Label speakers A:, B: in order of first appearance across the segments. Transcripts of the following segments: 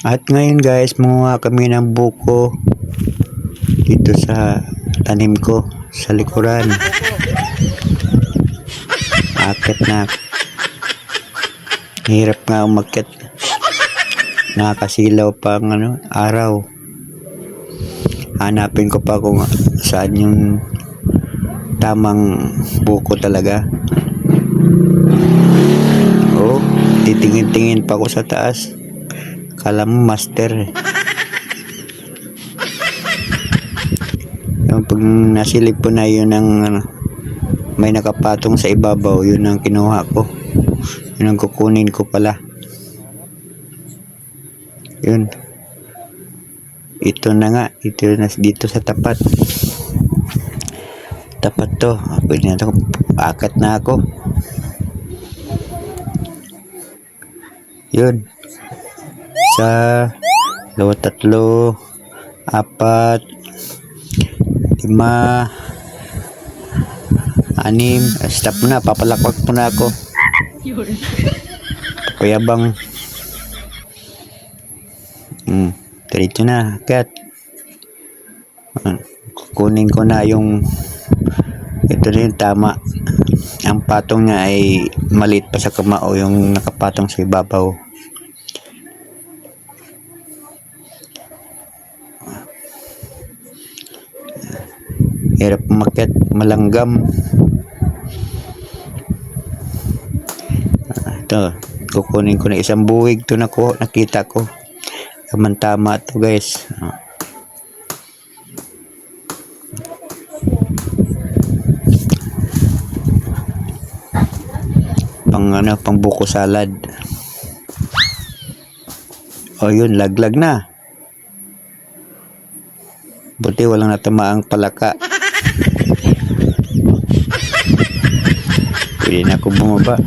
A: At ngayon guys, manguha kami ng buko dito sa tanim ko sa likuran. Akit na. Hirap nga umakyat. Nakakasilaw pang araw. Hanapin ko pa kung saan yung tamang buko talaga. Oh, titingin-tingin pa ako sa taas. Kala mo master. Yung pag nasilip ko na yun ng may nakapatong sa ibabaw, yun ang kinuha ko. Yun ang kukunin ko pala. Yun. Ito na nga. Ito na dito sa tapat. Tapat to. Pwede na ito. Akat na ako. Yun. Isa, dalawa, tatlo, apat, lima, anim. Stop na. Papalakwak po na ako. Payabang. Diretso na. Kat. Kukunin ko na yung ito na yung tama. Ang patong niya ay maliit pa sa kamao yung nakapatong sa ibabaw. Hirap umakyat, malanggam. Ito, kukunin ko na isang buwig to nakita ko. Tama to guys. Pang buko salad. O yun, laglag na. Buti walang natamaang palaka. Pwede na ako bumaba.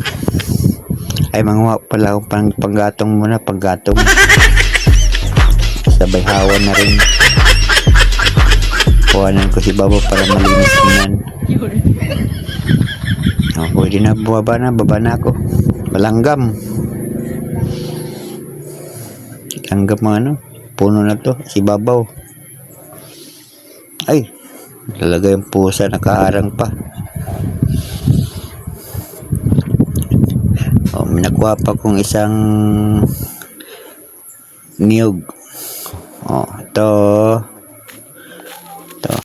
A: Ay, manguha pala ako panggatong muna, panggatong. Sabay hawan na rin. Kuhanan ko si Babo para malinis naman. Pwede na, baba na ako. Malanggam. Langgam puno na to, si Babaw. Ay, talaga yung pusa, nakaharang pa. May nakuha pa kong isang niyog. Ito.